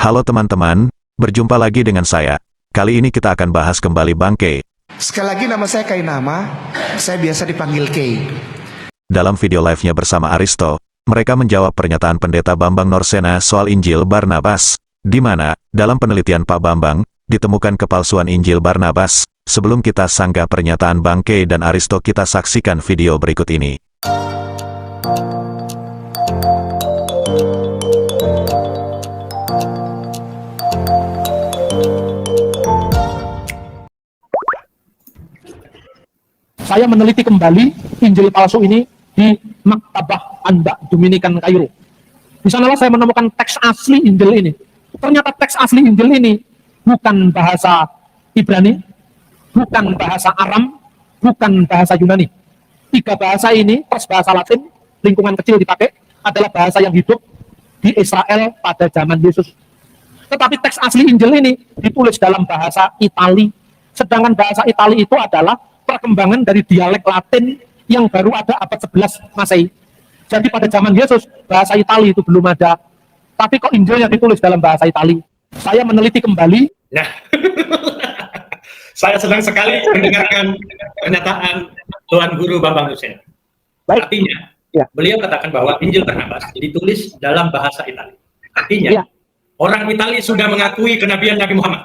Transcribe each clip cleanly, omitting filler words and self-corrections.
Halo teman-teman, berjumpa lagi dengan saya. Kali ini kita akan bahas kembali Bang K. Sekali lagi nama saya Kainama, saya biasa dipanggil K. Dalam video live-nya bersama Aristo, mereka menjawab pernyataan Pendeta Bambang Norsena soal Injil Barnabas, di mana, dalam penelitian Pak Bambang, ditemukan kepalsuan Injil Barnabas. Sebelum kita sanggah pernyataan Bang K dan Aristo, kita saksikan video berikut ini. Saya meneliti kembali Injil palsu ini di Maktabah Anda Dominikan Kairo. Di sanalah saya menemukan teks asli Injil ini. Ternyata teks asli Injil ini bukan bahasa Ibrani, bukan bahasa Aram, bukan bahasa Yunani. Tiga bahasa ini plus bahasa Latin, lingkungan kecil dipakai, adalah bahasa yang hidup di Israel pada zaman Yesus. Tetapi teks asli Injil ini ditulis dalam bahasa Itali. Sedangkan bahasa Itali itu adalah perkembangan dari dialek Latin yang baru ada abad 11 Masehi. Jadi pada zaman Yesus, bahasa Itali itu belum ada. Tapi kok Injilnya ditulis dalam bahasa Itali? Saya meneliti kembali. Nah, saya senang sekali mendengarkan pernyataan Tuan Guru Bambang Norsena. Baik. Artinya, Ya. beliau katakan bahwa Injil Barnabas ditulis dalam bahasa Itali. Artinya, Ya. orang Itali sudah mengakui kenabian Nabi Muhammad.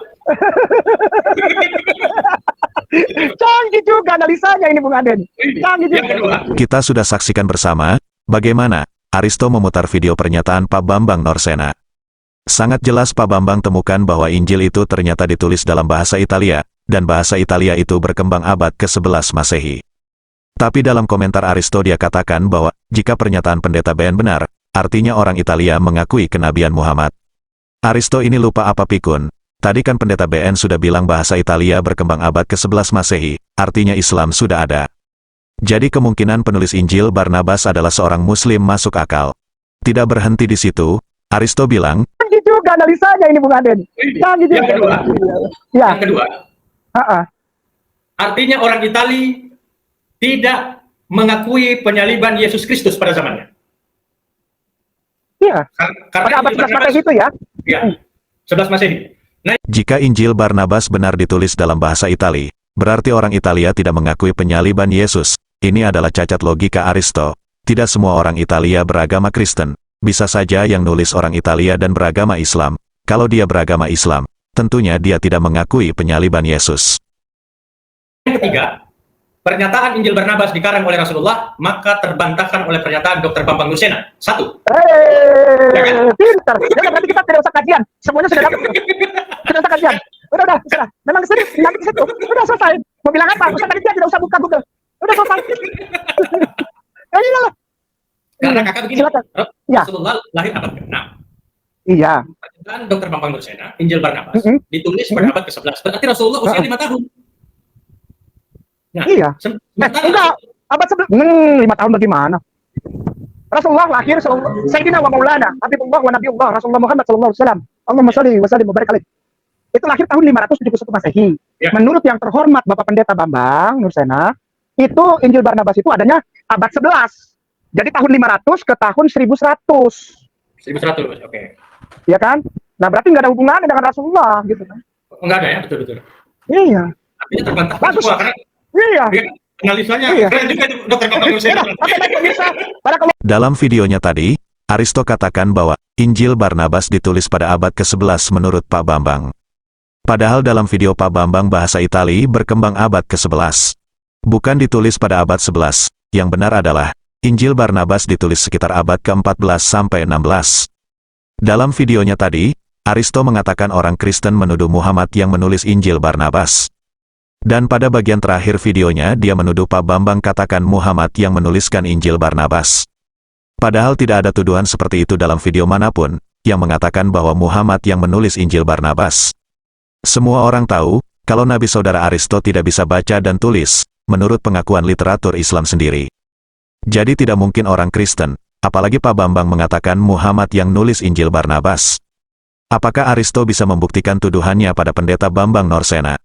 Canggih juga analisanya ini Bung Aden. Canggih Yang juga. kedua, Kita sudah saksikan bersama, bagaimana Aristo memutar video pernyataan Pak Bambang Norsena. Sangat jelas Pak Bambang temukan bahwa Injil itu ternyata ditulis dalam bahasa Italia, dan bahasa Italia itu berkembang abad ke-11 Masehi. Tapi dalam komentar Aristo dia katakan bahwa, jika pernyataan pendeta BN benar, artinya orang Italia mengakui kenabian Muhammad. Aristo ini lupa apa pikun. Tadi kan pendeta BN sudah bilang bahasa Italia berkembang abad ke-11 Masehi, artinya Islam sudah ada. Jadi kemungkinan penulis Injil Barnabas adalah seorang Muslim masuk akal. Tidak berhenti di situ, Aristo bilang, Canggih juga analisanya ini Bung Aden. Canggih juga. yang kedua, Ya. yang kedua, Ha-ha. artinya orang Itali tidak mengakui penyaliban Yesus Kristus pada zamannya. Iya. Pada abad Injil 11 Masehi itu ya. Ya, 11 Masehi. Nah, jika Injil Barnabas benar ditulis dalam bahasa Itali, berarti orang Italia tidak mengakui penyaliban Yesus. Ini adalah cacat logika Aristo. Tidak semua orang Italia beragama Kristen. Bisa saja yang nulis orang Italia dan beragama Islam. Kalau dia beragama Islam, tentunya dia tidak mengakui penyaliban Yesus. yang ketiga, pernyataan Injil Barnabas dikarang oleh Rasulullah, maka terbantahkan oleh pernyataan Dr. Bambang Norsena. Satu. Pintar. Ya, berarti kita tidak usah kajian. Semuanya sudah dapat. Tidak usah kajian. Udah, sudah. Memang serius, nanti ke situ. Udah selesai. Mau bilang apa? Usah tadi dia tidak usah buka Google. Udah selesai. Ya, iya lah. Karena kakak begini, Silakan. Ya. Rasulullah lahir abad ke-6. Iya. Pernyataan Dr. Bambang Norsena, Injil Barnabas, Mm-mm. ditulis pada abad ke-11. Berarti Rasulullah usia 5 tahun. Nah, Iya. sementara Enggak. Abad 11. 5 tahun bagaimana? Rasulullah lahir Sayyidina wa Maulana Habibullah wa Nabiullah Rasulullah Muhammad sallallahu alaihi wasallam. Allahumma shalli wa sallim wa barik alaih. Itu lahir tahun 571 Masehi. Ya. Menurut yang terhormat Bapak Pendeta Bambang Norsena, itu Injil Barnabas itu adanya abad 11. Jadi tahun 500 ke tahun 1100. 1100, oke. Ya kan? Nah, berarti nggak ada hubungannya dengan Rasulullah gitu kan. Enggak ada ya, betul-betul. Iya. Artinya terbantahkan Bagus. semua, karena Iya. ya, analisanya Iya. keren juga itu, Dr. Bambang Norsena. Oke, baik pemirsa. Barakallahu. Dalam videonya tadi, Aristo katakan bahwa Injil Barnabas ditulis pada abad ke-11 menurut Pak Bambang. Padahal dalam video Pak Bambang bahasa Itali berkembang abad ke-11. Bukan ditulis pada abad 11, yang benar adalah Injil Barnabas ditulis sekitar abad ke-14 sampai 16. Dalam videonya tadi, Aristo mengatakan orang Kristen menuduh Muhammad yang menulis Injil Barnabas. Dan pada bagian terakhir videonya dia menuduh Pak Bambang katakan Muhammad yang menuliskan Injil Barnabas. Padahal tidak ada tuduhan seperti itu dalam video manapun, yang mengatakan bahwa Muhammad yang menulis Injil Barnabas. Semua orang tahu, kalau Nabi Saudara Aristo tidak bisa baca dan tulis, menurut pengakuan literatur Islam sendiri. Jadi tidak mungkin orang Kristen, apalagi Pak Bambang mengatakan Muhammad yang nulis Injil Barnabas. Apakah Aristo bisa membuktikan tuduhannya pada Pendeta Bambang Norsena?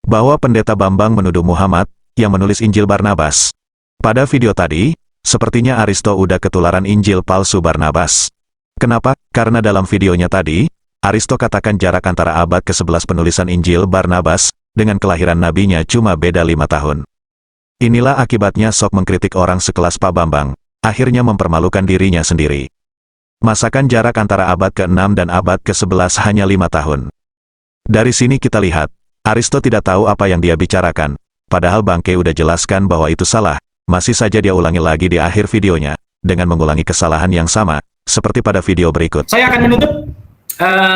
Bahwa Pendeta Bambang menuduh Muhammad, yang menulis Injil Barnabas. Pada video tadi, sepertinya Aristo udah ketularan Injil palsu Barnabas. Kenapa? Karena dalam videonya tadi, Aristo katakan jarak antara abad ke-11 penulisan Injil Barnabas dengan kelahiran nabinya cuma beda 5 tahun. Inilah akibatnya sok mengkritik orang sekelas Pak Bambang, akhirnya mempermalukan dirinya sendiri. Masakan jarak antara abad ke-6 dan abad ke-11 hanya 5 tahun. Dari sini kita lihat, Aristo tidak tahu apa yang dia bicarakan, padahal Bangke udah jelaskan bahwa itu salah, masih saja dia ulangi lagi di akhir videonya, dengan mengulangi kesalahan yang sama, seperti pada video berikut. Saya akan menutup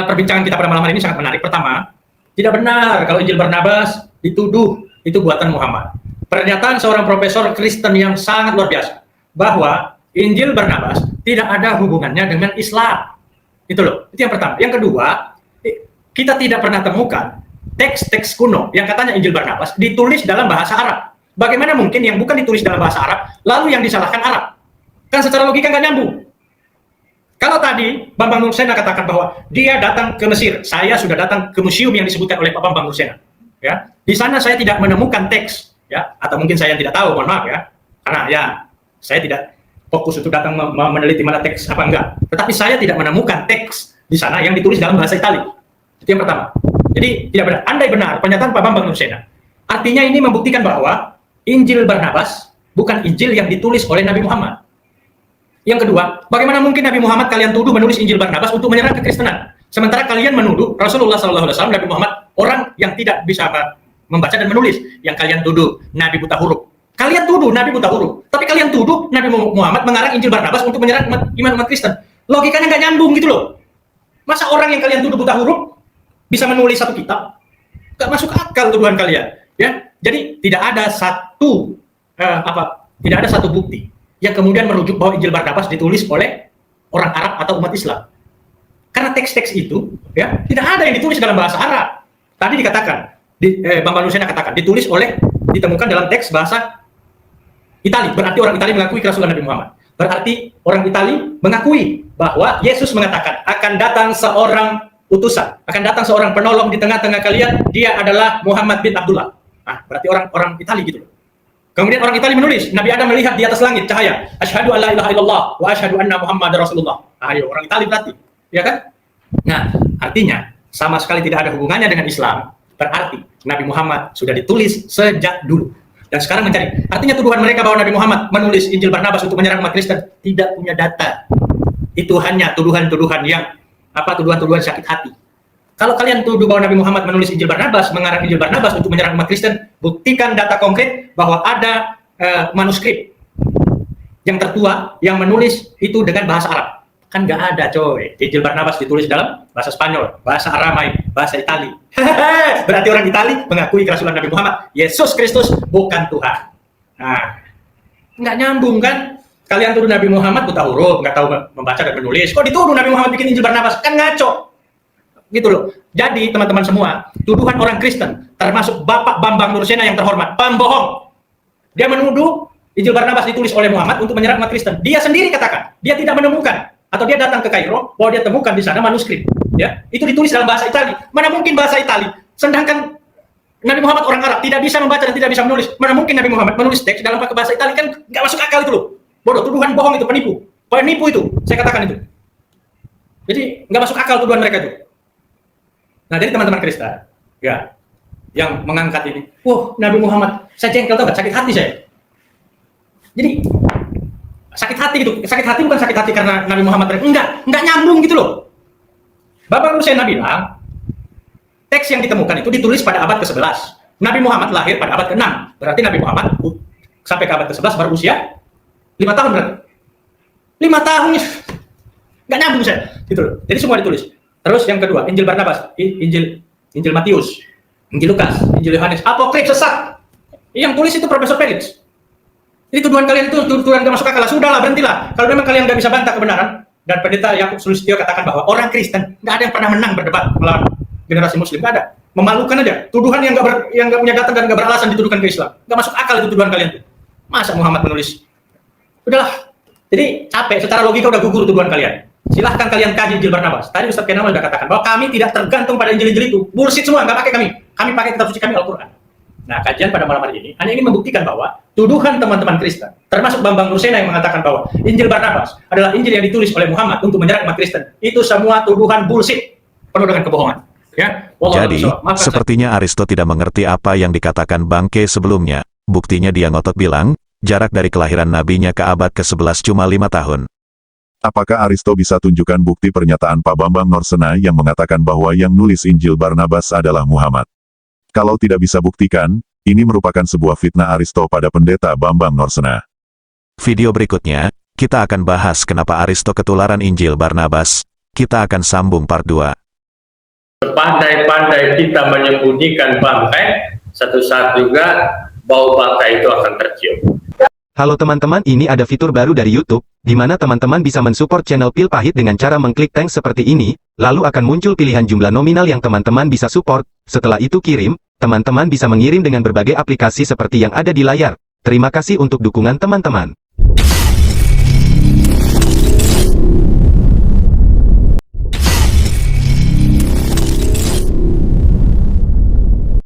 perbincangan kita pada malam hari ini sangat menarik. Pertama, tidak benar kalau Injil Barnabas dituduh itu buatan Muhammad. Pernyataan seorang profesor Kristen yang sangat luar biasa, bahwa Injil Barnabas tidak ada hubungannya dengan Islam. Itu loh, itu yang pertama. Yang kedua, kita tidak pernah temukan teks-teks kuno yang katanya Injil Barnabas ditulis dalam bahasa Arab. Bagaimana mungkin yang bukan ditulis dalam bahasa Arab, lalu yang disalahkan Arab? Kan secara logika nggak nyambung. Kalau tadi Bambang Nursena katakan bahwa dia datang ke Mesir, saya sudah datang ke museum yang disebutkan oleh Pak Bambang Nursena. Ya, di sana saya tidak menemukan teks, ya, atau mungkin saya tidak tahu, mohon maaf ya, karena ya saya tidak fokus untuk datang meneliti mana teks apa enggak. Tetapi saya tidak menemukan teks di sana yang ditulis dalam bahasa Itali. Itu yang pertama. Jadi tidak benar. Andai benar pernyataan Pak Bambang Nursena, artinya ini membuktikan bahwa Injil Barnabas bukan Injil yang ditulis oleh Nabi Muhammad. Yang kedua, bagaimana mungkin Nabi Muhammad kalian tuduh menulis Injil Barnabas untuk menyerang kekristenan? Sementara kalian menuduh Rasulullah SAW, Nabi Muhammad, orang yang tidak bisa membaca dan menulis. Yang kalian tuduh Nabi buta huruf. Kalian tuduh Nabi buta huruf. Tapi kalian tuduh Nabi Muhammad mengarang Injil Barnabas untuk menyerang iman-iman Kristen. Logikanya nggak nyambung gitu loh. Masa orang yang kalian tuduh buta huruf bisa menulis satu kitab? Nggak masuk akal tuduhan kalian. Ya, jadi tidak ada satu bukti yang kemudian merujuk bahwa Injil Barnabas ditulis oleh orang Arab atau umat Islam. Karena teks-teks itu ya tidak ada yang ditulis dalam bahasa Arab. Tadi dikatakan, Bambang Nursena katakan ditemukan dalam teks bahasa Itali. Berarti orang Itali mengakui kerasulan Nabi Muhammad. Berarti orang Itali mengakui bahwa Yesus mengatakan akan datang seorang utusan, akan datang seorang penolong di tengah-tengah kalian, dia adalah Muhammad bin Abdullah. Nah, berarti orang Itali gitu loh. Kemudian orang Itali menulis, Nabi Adam melihat di atas langit cahaya, asyhadu an la ilaha illallah wa asyhadu anna Muhammadar Rasulullah. Ayo, orang Itali berarti, ya kan? Nah, artinya sama sekali tidak ada hubungannya dengan Islam. Berarti Nabi Muhammad sudah ditulis sejak dulu. Dan sekarang mencari. Artinya tuduhan mereka bahwa Nabi Muhammad menulis Injil Barnabas untuk menyerang umat Kristen tidak punya data. Itu hanya tuduhan-tuduhan yang tuduhan-tuduhan sakit hati. Kalau kalian tuduh bahwa Nabi Muhammad menulis Injil Barnabas, mengarang Injil Barnabas untuk menyerang umat Kristen, buktikan data konkret bahwa ada manuskrip yang tertua yang menulis itu dengan bahasa Arab. Kan nggak ada coy. Injil Barnabas ditulis dalam bahasa Spanyol, bahasa Aramai, bahasa Itali. Berarti orang Itali mengakui kerasulan Nabi Muhammad. Yesus Kristus bukan Tuhan. Nah, nggak nyambung kan? Kalian tuduh Nabi Muhammad buta huruf, nggak tahu membaca dan menulis. Kok dituduh Nabi Muhammad bikin Injil Barnabas? Kan ngaco. Gitu loh. Jadi teman-teman semua, tuduhan orang Kristen, termasuk Bapak Bambang Nursena yang terhormat, pembohong. Dia menuduh Injil Barnabas ditulis oleh Muhammad untuk menyerang umat Kristen. Dia sendiri katakan, dia tidak menemukan, atau dia datang ke Kairo, bahwa dia temukan di sana manuskrip. Ya, itu ditulis dalam bahasa Itali. Mana mungkin bahasa Itali? Sedangkan Nabi Muhammad orang Arab tidak bisa membaca dan tidak bisa menulis. Mana mungkin Nabi Muhammad menulis teks dalam bahasa Itali? Kan nggak masuk akal itu loh. Bodoh, tuduhan bohong itu, penipu itu. Saya katakan itu. Jadi nggak masuk akal tuduhan mereka itu. Nah, jadi teman-teman Kristen, ya, yang mengangkat ini, Nabi Muhammad, saya jengkel tau gak, sakit hati saya. Jadi, sakit hati gitu, sakit hati bukan sakit hati karena Nabi Muhammad, enggak nyambung gitu loh. Bambang Nursena bilang, teks yang ditemukan itu ditulis pada abad ke-11. Nabi Muhammad lahir pada abad ke-6, berarti Nabi Muhammad sampai ke abad ke-11 baru usia 5 tahun berarti. 5 tahun, nggak nyambung saya, gitu loh. Jadi semua ditulis. Terus yang kedua, Injil Barnabas, Injil Matius, Injil Lukas, Injil Yohanes, apokrif sesat. Yang tulis itu Profesor Felix. Jadi tuduhan kalian itu tuduhan gak masuk akal. Sudahlah, berhentilah. Kalau memang kalian gak bisa bantah kebenaran, dan Pendeta Yakub Sulistyo katakan bahwa orang Kristen gak ada yang pernah menang berdebat melawan generasi Muslim, gak ada. Memalukan aja. Tuduhan yang gak punya data dan gak beralasan dituduhkan ke Islam. Gak masuk akal itu tuduhan kalian itu. Masa Muhammad menulis? Udahlah. Jadi capek. Secara logika udah gugur tuduhan kalian. Silahkan kalian kaji Injil Barnabas. Tadi Ustaz Kenamal sudah katakan bahwa kami tidak tergantung pada Injil-Injil itu. Bullshit semua, nggak pakai kami. Kami pakai kitab suci kami, Al-Quran. Nah, kajian pada malam hari ini hanya ingin membuktikan bahwa tuduhan teman-teman Kristen, termasuk Bambang Nursena yang mengatakan bahwa Injil Barnabas adalah Injil yang ditulis oleh Muhammad untuk menyerang umat Kristen. Itu semua tuduhan bullshit. penuh dengan kebohongan. Ya, wallahu Jadi, a'lam. Maafkan saya. sepertinya Aristo tidak mengerti apa yang dikatakan Bang K sebelumnya. Buktinya dia ngotot bilang, jarak dari kelahiran nabinya ke abad ke-11 cuma 5 tahun. Apakah Aristo bisa tunjukkan bukti pernyataan Pak Bambang Norsena yang mengatakan bahwa yang nulis Injil Barnabas adalah Muhammad? Kalau tidak bisa buktikan, ini merupakan sebuah fitnah Aristo pada pendeta Bambang Norsena. Video berikutnya, kita akan bahas kenapa Aristo ketularan Injil Barnabas. Kita akan sambung part 2. Sepandai-pandai kita menyembunyikan bangkai, satu saat juga bau bangkai itu akan tercium. Halo teman-teman, ini ada fitur baru dari YouTube, di mana teman-teman bisa mensupport channel Pil Pahit dengan cara mengklik thanks seperti ini, lalu akan muncul pilihan jumlah nominal yang teman-teman bisa support. Setelah itu kirim, teman-teman bisa mengirim dengan berbagai aplikasi seperti yang ada di layar. Terima kasih untuk dukungan teman-teman.